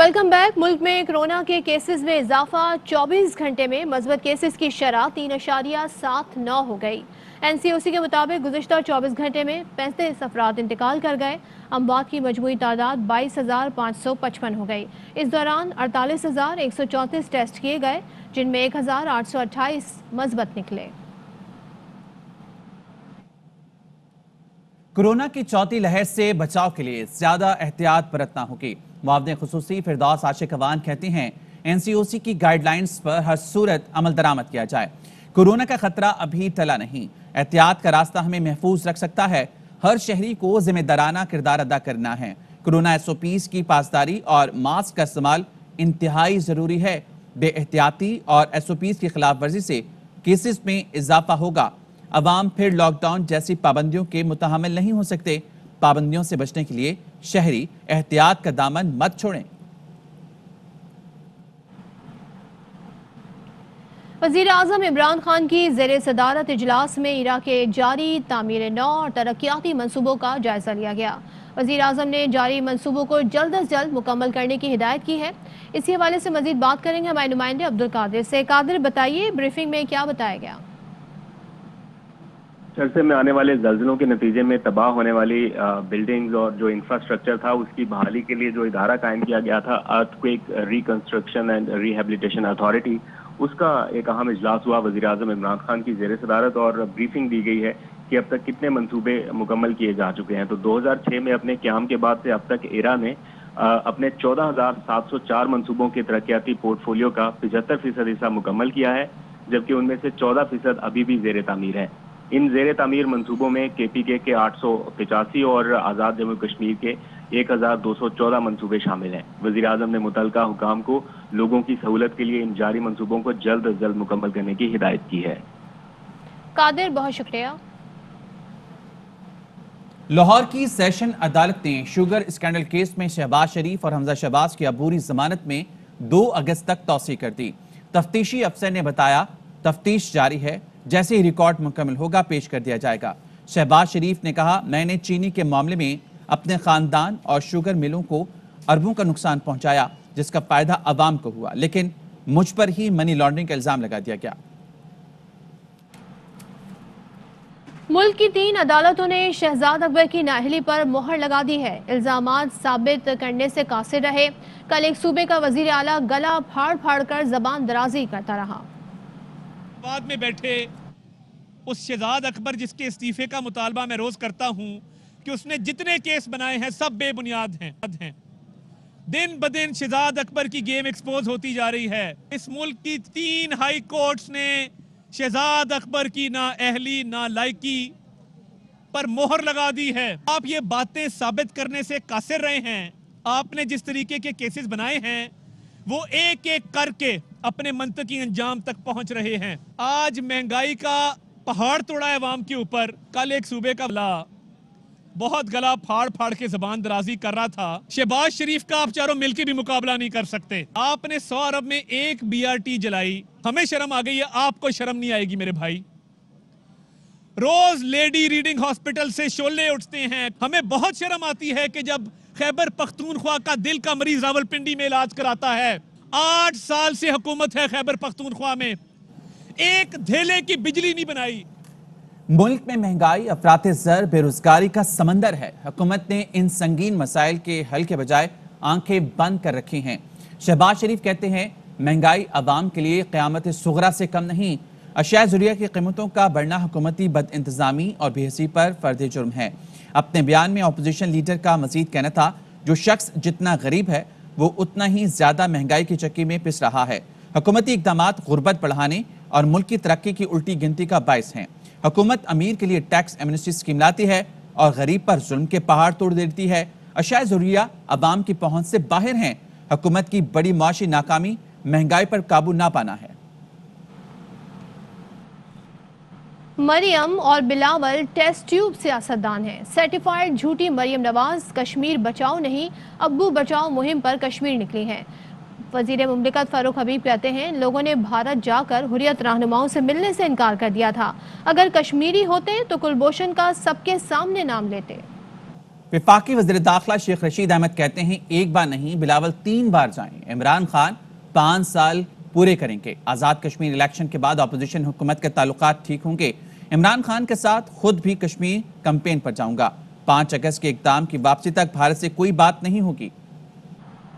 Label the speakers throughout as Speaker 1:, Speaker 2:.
Speaker 1: Welcome back. मुल्क में corona के केसेस में इजाफा, 24 घंटे में मस्बत केसेस की शरह 3.79 हो गई। NCOC के मुताबिक गुज़िश्ता 24 घंटे में 35 अफराद इंतकाल कर गए। अमवात की मजमूई तादाद 22,555 हो गई। इस दौरान 48,134 टेस्ट किए गए, जिनमें 1,828 मस्बत निकले।
Speaker 2: कोरोना की चौथी लहर से बचाव के लिए ज्यादा एहतियात बरतना होगी। मुआवज़िन खुसूसी फिरदौस आशिक अवान कहते हैं NCOC की गाइडलाइंस पर हर सूरत अमल दरामद किया जाए। कोरोना का खतरा अभी टला नहीं, एहतियात का रास्ता हमें महफूज रख सकता है। हर शहरी को जिम्मेदाराना किरदार अदा करना है। कोरोना SOPs की पासदारी और मास्क का इस्तेमाल इंतहाई जरूरी है। बेएहतियाती और SOPs की खिलाफ वर्जी से केसेस में इजाफा होगा। अवाम फिर लॉकडाउन जैसी पाबंदियों के मुतहम्मिल नहीं हो सकते। पाबंदियों से बचने के लिए शहरी एहतियात का दामन मत छोड़ें।
Speaker 1: वज़ीर आज़म इमरान खान की ज़ेर सदारत इजलास में इराक़ के जारी तामीर नौ और तरक्याती मनसूबों का जायजा लिया गया। वज़ीर आज़म ने जारी मनसूबों को जल्द अज जल्द मुकम्मल करने की हिदायत की है। इसी हवाले से मजीद बात करेंगे हमारे नुमाइंदे अब्दुल कादिर से। कादिर, बताइए ब्रीफिंग में क्या बताया गया?
Speaker 3: चर्चे में आने वाले जल्जलों के नतीजे में तबाह होने वाली बिल्डिंग्स और जो इंफ्रास्ट्रक्चर था उसकी बहाली के लिए जो इदारा कायम किया गया था, earthquake reconstruction and rehabilitation authority, उसका एक अहम इजलास हुआ। वज़ीर आज़म इमरान खान की ज़ेर सदारत और ब्रीफिंग दी गई है कि अब तक कितने मंसूबे मुकम्मल किए जा चुके हैं। तो 2006 में अपने क़याम के बाद से अब तक इरा ने अपने 14,704 मंसूबों के तरक्याती पोर्टफोलियो का 75% हिस्सा मुकम्मल किया है, जबकि उनमें से 14% अभी भी ज़ेर तामीर है। इन ज़ेर तामीर मंसूबों में KPK के 885 और आज़ाद जम्मू कश्मीर के 1,214 मंसूबे शामिल हैं। वज़ीर आज़म ने मुतल्लिका हुकाम को लोगों की सहूलत के लिए इन जारी मंसूबों को जल्द अज जल्द मुकम्मल करने की हिदायत की है।
Speaker 1: कादिर, बहुत शुक्रिया।
Speaker 2: लाहौर की सेशन अदालत ने शुगर स्कैंडल केस में शहबाज शरीफ और हमजा शहबाज की अबूरी जमानत में 2 अगस्त तक तौसीह कर दी। तफ्तीशी अफसर ने बताया तफ्तीश जारी है, जैसे ही रिकॉर्ड मुकम्मल होगा पेश कर दिया जाएगा। शहबाज शरीफ ने कहा, मैंने चीनी के मामले में अपने खानदान और शुगर मिलों को अरबों का नुकसान पहुंचाया, जिसका फायदा अवाम को हुआ, लेकिन मुझ पर ही मनी लॉन्ड्रिंग का इल्जाम लगा दिया गया।
Speaker 1: मुल्क की 3 अदालतों ने शहजाद अकबर की नाअहली पर मोहर लगा दी है। इल्जामात साबित करने से कासिर रहे। कल एक सूबे का वजीर आला गला फाड़ फाड़ कर जबान दराजी करता रहा।
Speaker 4: बाद में बैठे उस शहजाद अकबर जिसके इस्तीफे का मुतालबा मैं रोज करता हूं कि उसने जितने केस बनाए हैं सब बेबुनियाद हैं। दिन ब दिन शहजाद अकबर की गेम एक्सपोज होती जा रही है। इस मुल्क की 3 हाई कोर्ट्स ने शहजाद अकबर की ना अहली ना लायकी पर मोहर लगा दी है। आप ये बातें साबित करने से कासिर रहे हैं। आपने जिस तरीके के केसेस बनाए हैं वो एक एक करके अपने मंतकी अंजाम तक पहुंच रहे हैं। आज महंगाई का पहाड़ तोड़ा है अवाम के ऊपर। कल एक सूबे का बहुत गला फाड़ फाड़ के जबान दराजी कर रहा था। शहबाज शरीफ का आप चारों मिलकर भी मुकाबला नहीं कर सकते। आपने 100 अरब में 1 BRT जलाई, हमें शर्म आ गई है, आपको शर्म नहीं आएगी मेरे भाई। रोज लेडी रीडिंग हॉस्पिटल से शोले उठते हैं। हमें बहुत शर्म आती है कि जब खैबर पख्तूनख्वा का दिल का मरीज रावलपिंडी में इलाज कराता है। 8 साल से हुकूमत है खैबर पख्तूनख्वा में, एक धेले की बिजली नहीं बनाई।
Speaker 2: मुल्क में महंगाई, अफरात-ए-ज़र, बेरोजगारी का समंदर है। हुकूमत ने इन संगीन मसाइल के हल के बजाय आंखें बंद कर रखी हैं। शहबाज शरीफ कहते हैं महंगाई अवाम के लिए क़यामत सुगरा से कम नहीं। अशिया ज़रूरिया की कीमतों का बढ़ना हुकूमती बदइंतज़ामी और बेहसी पर फर्द जुर्म है। अपने बयान में अपोजिशन लीडर का मजीद कहना था, जो शख्स जितना गरीब है वो उतना ही ज्यादा महंगाई की चक्की में पिस रहा है। हुकूमती इक़दामात गुर्बत बढ़ाने और मुल्क की तरक्की की उल्टी गिनती का बायस हैं। हुकूमत अमीर के लिए टैक्स एमनेस्टी स्कीम लाती है और गरीब पर जुल्म के पहाड़ तोड़ देती है। अशिया ज़रूरिया अवाम की पहुंच से बाहर हैं। हुकूमत की बड़ी माशी नाकामी महंगाई पर काबू ना पाना है।
Speaker 1: मरियम और बिलावल टेस्ट ट्यूब सियासतदान हैं। सर्टिफाइड झूठी मरियम नवाज कश्मीर बचाओ नहीं अब्बू बचाओ मुहिम पर कश्मीर निकली हैं। वजीर मुमलिकत फारूक हबीब कहते हैं, लोगों ने भारत जाकर हुर्रियत रहनुमाओं से मिलने से इनकार कर दिया था। अगर कश्मीरी होते तो कुलभूषण का सबके सामने नाम लेते।
Speaker 2: वफाकी वज़ीर दाखिला शेख रशीद अहमद कहते हैं एक बार नहीं बिलावल 3 बार जाएं। इमरान खान 5 साल पूरे करेंगे। आज़ाद कश्मीर इलेक्शन के बाद अपोजिशन हुकूमत के ताल्लुकात ठीक होंगे। इमरान खान के साथ खुद भी कश्मीर कैंपेन पर जाऊंगा। 5 अगस्त के इक़दाम की वापसी तक भारत से कोई बात नहीं होगी।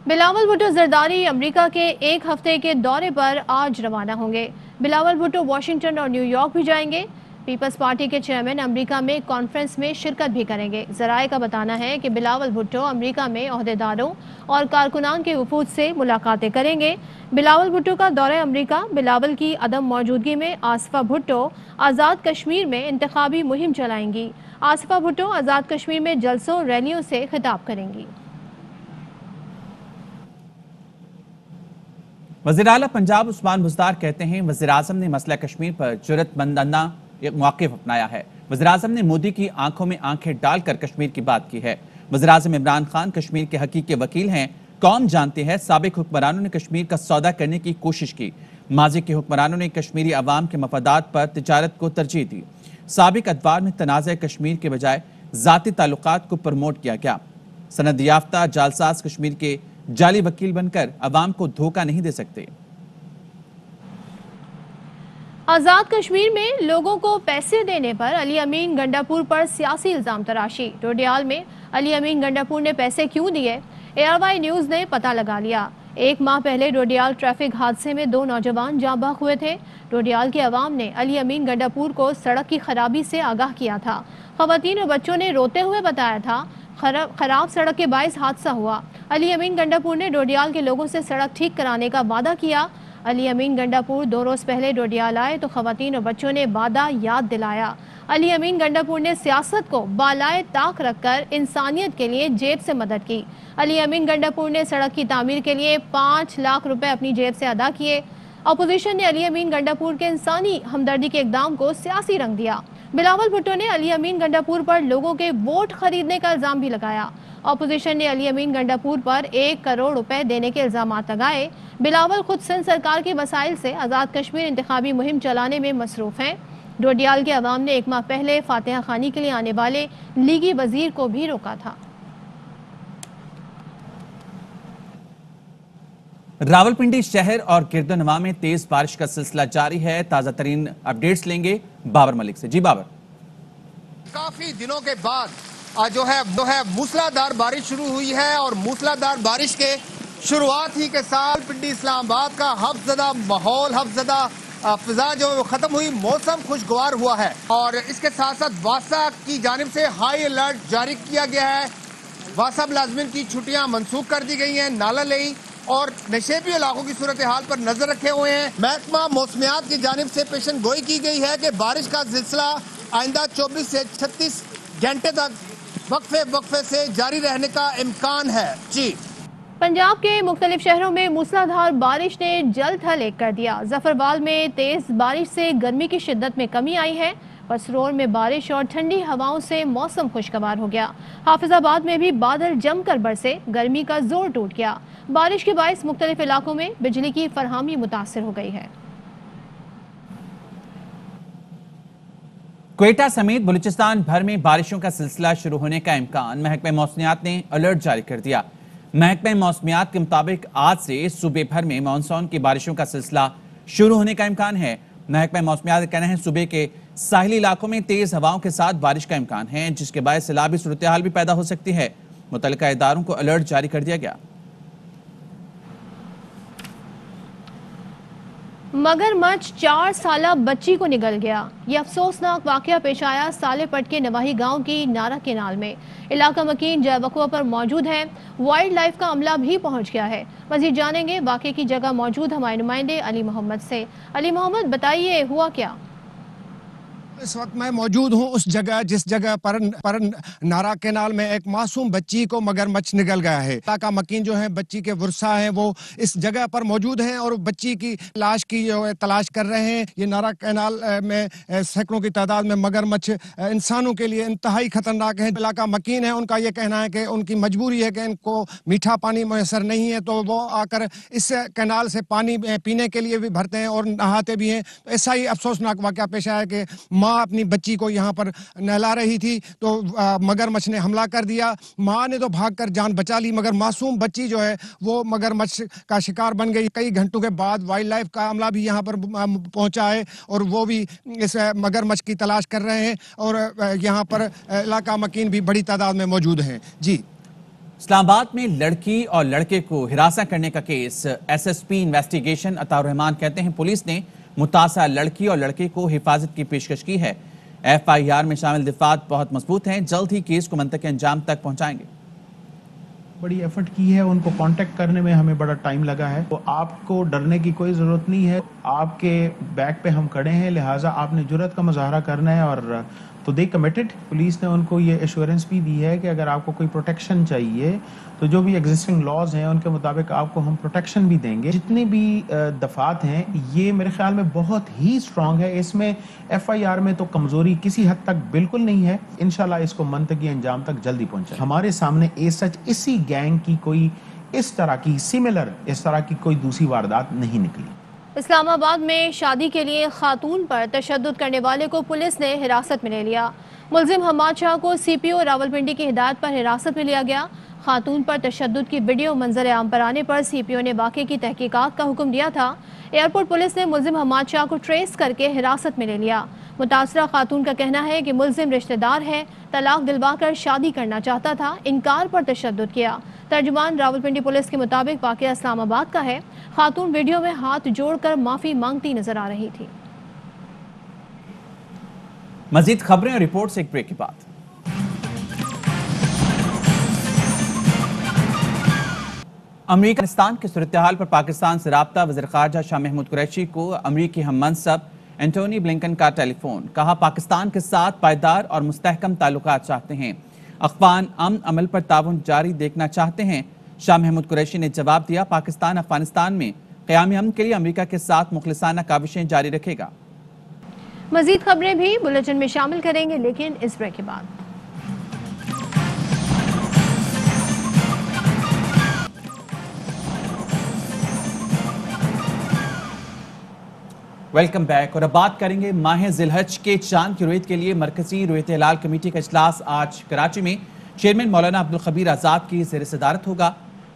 Speaker 1: बिलावल भुट्टो जरदारी अमेरिका के 1 हफ्ते के दौरे पर आज रवाना होंगे। बिलावल भुट्टो वाशिंगटन और न्यूयॉर्क भी जाएंगे। पीपल्स पार्टी के चेयरमैन अमेरिका में कॉन्फ्रेंस में शिरकत भी करेंगे। जराए का बताना है कि बिलावल भुट्टो अमेरिका में ओहदेदारों और कारकुनान के वफूद से मुलाकातें करेंगे। बिलावल भुट्टो का दौरा अमेरिका, बिलावल की अदम मौजूदगी में आसिफा भुट्टो आज़ाद कश्मीर में इंतखाबी मुहिम चलाएंगी। आसिफा भुट्टो आज़ाद कश्मीर में जलसों रैलियों से खिताब करेंगी।
Speaker 2: वज़ीर आला पंजाब उस्मान बुज़दार कहते हैं वज़ीर आज़म ने मसला कश्मीर पर जुर्रतमंदाना मौक़िफ़ अपनाया है। वज़ीर आज़म ने मोदी की आंखों में आंखें डालकर कश्मीर की बात की है। वज़ीर आज़म इमरान खान कश्मीर के हकीकी वकील हैं। कौम जानती है साबिक हुक्मरानों ने कश्मीर का सौदा करने की कोशिश की। माजी के हुक्मरानों ने कश्मीरी अवाम के मफादात पर तिजारत को तरजीह दी। साबिक अदवार में तनाज़ कश्मीर के बजाय ज़ाती ताल्लुकात को प्रमोट किया गया। सनद याफ्ता जालसाज कश्मीर के जाली वकील बनकर अवाम को धोखा नहीं दे सकते।
Speaker 1: आज़ाद कश्मीर में लोगों को पैसे देने पर अली अमीन गंडापुर पर सियासी इल्जाम तराशी। डोडियाल में अली अमीन गंडापुर ने पैसे क्यों दिए, ARY न्यूज़ ने पता लगा लिया। 1 माह पहले डोडियाल ट्रैफिक हादसे में 2 नौजवान जाँ बहक हुए थे। डोडियाल के अवाम ने अली अमीन गंडापुर को सड़क की खराबी से आगाह किया था। खवातीन और बच्चों ने रोते हुए बताया था खराब सड़क के बाइस हादसा हुआ। अली अमीन गंडापुर ने डोडियाल के लोगों से सड़क ठीक कराने का वादा किया। अली अमीन गंडापुर 2 रोज पहले डोडियाल आए तो खवातीन और बच्चों ने वादा याद दिलाया। अली अमीन गंडापुर ने सियासत को बालाए ताक रखकर इंसानियत के लिए जेब से मदद की। अली अमीन गंडापुर ने सड़क की तामीर के लिए 5 लाख रुपए अपनी जेब से अदा किए। अपोजिशन ने अली अमीन गंडापुर के इंसानी हमदर्दी के इकदाम को सियासी रंग दिया। बिलावल भुट्टो ने अली अमीन गंडापुर पर लोगों के वोट खरीदने का इल्जाम भी लगाया। अपोजिशन ने अली अमीन गंडापुर पर 1 करोड़ रुपए देने के इल्जाम लगाए। बिलावल खुद सिंध सरकार के वसाइल से आज़ाद कश्मीर इंतखाबी मुहिम चलाने में मसरूफ हैं। डोडियाल के अवाम ने 1 माह पहले फातिहा खानी के लिए आने वाले लीगी वजीर को भी रोका था।
Speaker 2: रावलपिंडी शहर और गिरदोनवा में तेज बारिश का सिलसिला जारी है। ताजा तरीन अपडेट्स लेंगे बाबर मलिक से। जी बाबर।
Speaker 5: काफी दिनों के बाद जो है मूसलाधार बारिश शुरू हुई है और मूसलाधार बारिश के शुरुआत ही के साथ पिंडी इस्लामाबाद का हफ्ज़दा माहौल, हफ्ज़दा फिजा जो है वो खत्म हुई। मौसम खुशगवार हुआ है और इसके साथ साथ वासा की जानिब से हाई अलर्ट जारी किया गया है। वासा मुलाजमिन की छुट्टियां मनसूख कर दी गई हैं। नाला लई और नशेबी इलाकों की सूरत हाल पर नजर रखे हुए हैं। महकमा मौसमियात की जानिब से पेशन गोई की गई है कि बारिश का सिलसिला आइंदा 24 से 36 घंटे तक वक्फे से जारी रहने का इम्कान है। जी,
Speaker 1: पंजाब के मुख्तलिफ शहरों में मूसलाधार बारिश ने जल थल एक कर दिया। जफरवाल में तेज बारिश से गर्मी की शिद्दत में कमी आई है। पसरोर में बारिश और ठंडी हवाओं से मौसम खुशगवार हो गया। हाफिजाबाद में भी बादल जमकर बरसे, गर्मी का जोर टूट गया। बारिश के बाइस मुख्तलिफ इलाकों में बिजली की फरहमी मुतासिर हो गई है।
Speaker 2: क्वेटा समेत बलूचिस्तान भर में बारिशों का सिलसिला शुरू होने का इम्कान। महकमा मौसमियात ने अलर्ट जारी कर दिया। महकमा मौसमियात के मुताबिक आज से सूबे भर में मानसून की बारिशों का सिलसिला शुरू होने का इम्कान है। महकमा मौसमियात का कहना है सूबे के साहिली इलाकों में तेज हवाओं के साथ बारिश का इम्कान है, जिसके बाद सैलाबी सूरत हाल भी पैदा हो सकती है। मुतल्लिका इदारों को अलर्ट जारी कर दिया गया।
Speaker 1: मगरमच्छ 4 साला बच्ची को निगल गया। ये अफसोसनाक वाकया पेश आया सालेपट के नवाही गांव की नारा केनाल में। इलाका मकीन जयवकुआ पर मौजूद है। वाइल्ड लाइफ का अमला भी पहुंच गया है। मजीद जानेंगे वाकये की जगह मौजूद हमारे नुमाइंदे अली मोहम्मद से। अली मोहम्मद, बताइए हुआ क्या?
Speaker 5: इस वक्त मैं मौजूद हूँ उस जगह जिस जगह पर नारा केनाल में एक मासूम बच्ची को मगरमच्छ निगल गया है। इलाका मकीन जो है बच्ची के वर्सा हैं वो इस जगह पर मौजूद हैं और बच्ची की लाश की जो है तलाश कर रहे हैं। ये नारा केनाल में सैकड़ों की तादाद में मगरमच्छ इंसानों के लिए इंतहाई खतरनाक है। इलाका मकीन है, उनका ये कहना है कि उनकी मजबूरी है कि इनको मीठा पानी मैसर नहीं है तो वो आकर इस केनाल से पानी पीने के लिए भी भरते हैं और नहाते भी हैं। तो ऐसा ही अफसोसनाक वाकया पेश आया कि माँ अपनी बच्ची को यहाँ पर नहला रही थी तो मगरमच्छ ने हमला कर दिया। माँ ने तो भागकर जान बचा ली, मगर मासूम बच्ची जो है वो मगरमच्छ का शिकार बन गई। कई घंटों के बाद वाइल्ड लाइफ का अमला भी यहाँ पर पहुंचा है और वो भी इस मगरमच्छ की तलाश कर रहे हैं और यहाँ पर इलाका मकीन भी बड़ी तादाद में मौजूद हैं। जी,
Speaker 2: इस्लामाबाद में लड़की और लड़के को हिरासत करने का case, SSP investigation Ataur Rahman कहते हैं पुलिस ने मुतासा लड़की और लड़के को हिफाजत की पेशकश की है। एफआईआर में शामिल दफात बहुत मजबूत हैं, जल्द ही केस को मंतक़े अंजाम तक पहुंचाएंगे।
Speaker 6: बड़ी एफर्ट की है, उनको कांटेक्ट करने में हमें बड़ा टाइम लगा है। तो आपको डरने की कोई ज़रूरत नहीं है, आपके बैक पे हम खड़े हैं, लिहाजा आपने जुर्रत का मुजाहरा करना है। और तो दे कमिटेड, पुलिस ने उनको ये एश्योरेंस भी दी है कि अगर आपको कोई प्रोटेक्शन चाहिए तो जो भी एग्जिस्टिंग लॉज हैं उनके मुताबिक आपको हम प्रोटेक्शन भी देंगे। जितने भी दफात हैं ये मेरे ख्याल में बहुत ही स्ट्रांग है, इसमें एफआईआर में तो कमजोरी किसी हद तक बिल्कुल नहीं है। इंशाल्लाह इसको मंतकी अंजाम तक जल्दी पहुंचे। हमारे सामने सच इसी गैंग की कोई इस तरह की सिमिलर इस तरह की कोई दूसरी वारदात नहीं निकली।
Speaker 1: इस्लामाबाद में शादी के लिए खातून पर तशद्दुद करने वाले को पुलिस ने हिरासत में ले लिया। मुलजिम हम्माद शाह को सीपीओ रावलपिंडी की हिदायत पर हिरासत में लिया गया। खातून पर तशद्दुद की वीडियो मंजर आम पर आने पर सीपीओ ने वाक़े की तहकीकात का हुक्म दिया था। एयरपोर्ट पुलिस ने मुलजिम हम्माद शाह को ट्रेस करके हिरासत में ले लिया। मुतासरा खातून का कहना है कि मुलजिम रिश्तेदार है, तलाक दिलवाकर शादी करना चाहता था, इनकार पर तशद्दुद किया। तर्जुमान रावलपिंडी पुलिस के मुताबिक वाक़या इस्लामाबाद का है। खातून वीडियो में हाथ जोड़कर माफी मांगती नजर आ रही थी।
Speaker 2: मजीद खबरें और रिपोर्ट से एक ब्रेक के बाद। अमरीकानिस्तान की सूरत-ए-हाल पर पाकिस्तान से राब्ता वज़ीर ख़ारजा शाह महमूद कुरैशी को अमरीकी हम-मनसब एंटोनी ब्लिंकन का टेलीफोन। कहा पाकिस्तान के साथ पायदार और मुस्तहकम ताल्लुकात चाहते हैं, अफ़गान अमन अमल पर ताउन जारी देखना चाहते हैं। शाह महमूद कुरैशी ने जवाब दिया पाकिस्तान अफगानिस्तान में क़याम अमन के लिए अमरीका के साथ मुखलिसाना काविशें जारी रखेगा।
Speaker 1: मजीद खबरें भी बुलेटिन में शामिल करेंगे, लेकिन इस ब्रेक के बाद।
Speaker 2: Welcome back. और अब बात करेंगे माह ज़िलहज के चांद की रुयत के लिए मरकजी रुयत हिलाल कमेटी का इजलास आज कराची में चेयरमैन मौलाना अब्दुल खबीर आज़ाद की ज़ेर सदारत होगा।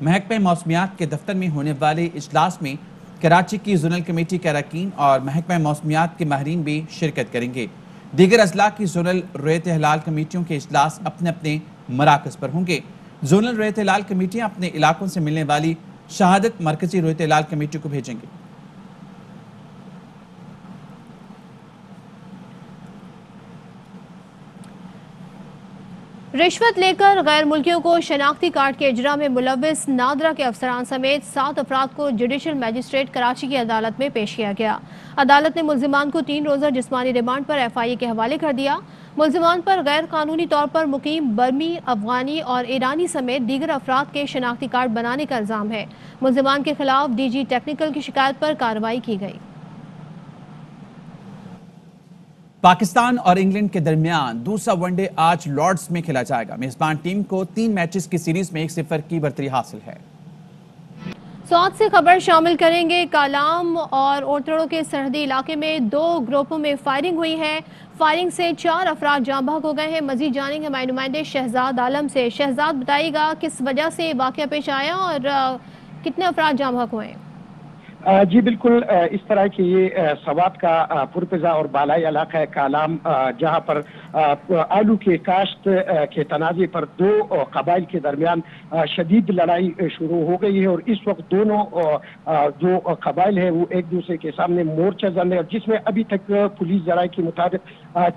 Speaker 2: महकमा मौसमियात के दफ्तर में होने वाले इजलास में कराची की जोनल कमेटी के अरकान और महकमा मौसमियात के माहिरीन भी शिरकत करेंगे। दीगर अजला की जोनल रुयत हिलाल कमेटियों के इजलास अपने अपने मराकज़ पर होंगे। जोनल रुयत हिलाल कमेटियाँ अपने इलाकों से मिलने वाली शहादत मरकजी रुयत हिलाल कमेटी को भेजेंगे।
Speaker 1: रिश्वत लेकर गैर मुल्कियों को शनाख्ती कार्ड के इजरा में मुलव्विस नादरा के अफसरान समेत 7 अफराद को जुडिशल मजिस्ट्रेट कराची की अदालत में पेश किया गया। अदालत ने मुल्जिमान को 3 रोज़ा जिस्मानी रिमांड पर FIA के हवाले कर दिया। मुल्जिमान पर गैर कानूनी तौर पर मुकीम बर्मी, अफगानी और ईरानी समेत दीगर अफराद के शनाख्ती कार्ड बनाने का इल्ज़ाम है। मुल्जिमान के खिलाफ DG टेक्निकल की शिकायत पर कार्रवाई की गई।
Speaker 2: पाकिस्तान और इंग्लैंड के दरमियान दूसरा वनडे आज लॉर्ड्स में खेला जाएगा। मेजबान टीम को 3 मैचेस की सीरीज में 1-0 की बरतरी हासिल है।
Speaker 1: सौद से खबर शामिल करेंगे। कालाम और ओरतड़ों के सरहदी इलाके में 2 ग्रुपों में फायरिंग हुई है। फायरिंग से 4 अफराद जाँ बहक हो गए हैं। मजीद जानेंगे हमारे नुमाइंदे शहजाद आलम से। शहजाद, बताइएगा किस वजह से वाक़या पेश आया और कितने अफराद जाँ बहक हुए हैं?
Speaker 7: जी बिल्कुल, इस तरह की ये सवात का पुरफिजा और बालाई इलाका है कालाम, जहां पर आलू के काश्त के तनाज़े पर 2 कबाइल के दरमियान शदीद लड़ाई शुरू हो गई है और इस वक्त दोनों जो कबाइल है वो एक दूसरे के सामने मोर्चा जम है, जिसमें अभी तक पुलिस जराये के मुताबिक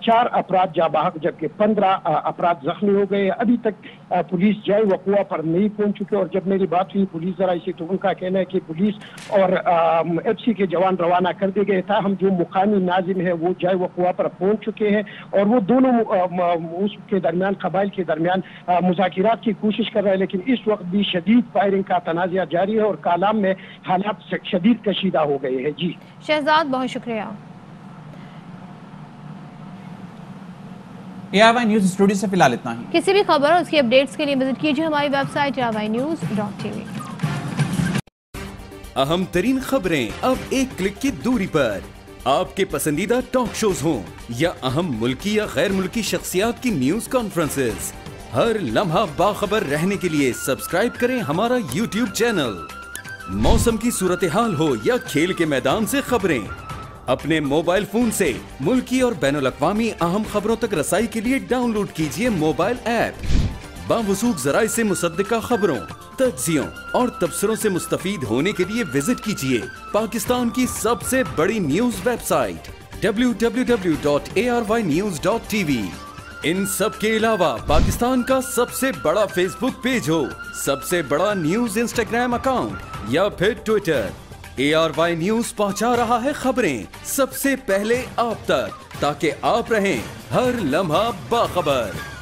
Speaker 7: 4 अफराद जाँ बहक जबकि 15 अफराद जख्मी हो गए। अभी तक पुलिस जाए वक़ुआ पर नहीं पहुंच चुके और जब मेरी बात हुई पुलिस जराये से तो उनका कहना है कि पुलिस और FC के जवान रवाना कर दिए गए था। हम जो मुकामी नाजिम है वो जाए वक़ुआ पर पहुंच चुके हैं और वो दोनों उसके दरमियान कबाइल के दरमियान मुज़ाकिरात की कोशिश कर रहे हैं, लेकिन इस वक्त भी शदीद फायरिंग का तनाज़ा जारी है और कालाम में हालात शदीद कशीदा हो गए हैं। जी
Speaker 1: शहजाद, बहुत शुक्रिया।
Speaker 2: ARY न्यूज़ स्टूडियो से फिलहाल इतना ही।
Speaker 1: किसी भी खबर और उसकी अपडेट्स के लिए विजिट कीजिए हमारी वेबसाइट ARYnews.tv।
Speaker 8: अहम तरीन खबरें अब एक क्लिक की दूरी पर, आपके पसंदीदा टॉक शोज हों या अहम मुल्की या गैर मुल्की शख्सियात की न्यूज कॉन्फ्रेंसेस, हर लम्हा बाखबर रहने के लिए सब्सक्राइब करें हमारा YouTube चैनल। मौसम की सूरत हाल हो या खेल के मैदान से खबरें, अपने मोबाइल फोन से मुल्की और बैनुल-अक़वामी अहम खबरों तक रसाई के लिए डाउनलोड कीजिए मोबाइल ऐप। बावसूख ज़राए से मुसद्दिका खबरों, तज्ज़ियों और तबसरों से मुस्तफीद होने के लिए विजिट कीजिए पाकिस्तान की सबसे बड़ी न्यूज वेबसाइट www.arYnews.tv। इन सब के अलावा पाकिस्तान का सबसे बड़ा फेसबुक पेज हो, सबसे बड़ा न्यूज इंस्टाग्राम अकाउंट या फिर ट्विटर, ARY न्यूज पहुंचा रहा है खबरें सबसे पहले आप तक, ताकि आप रहें हर लम्हा बाखबर।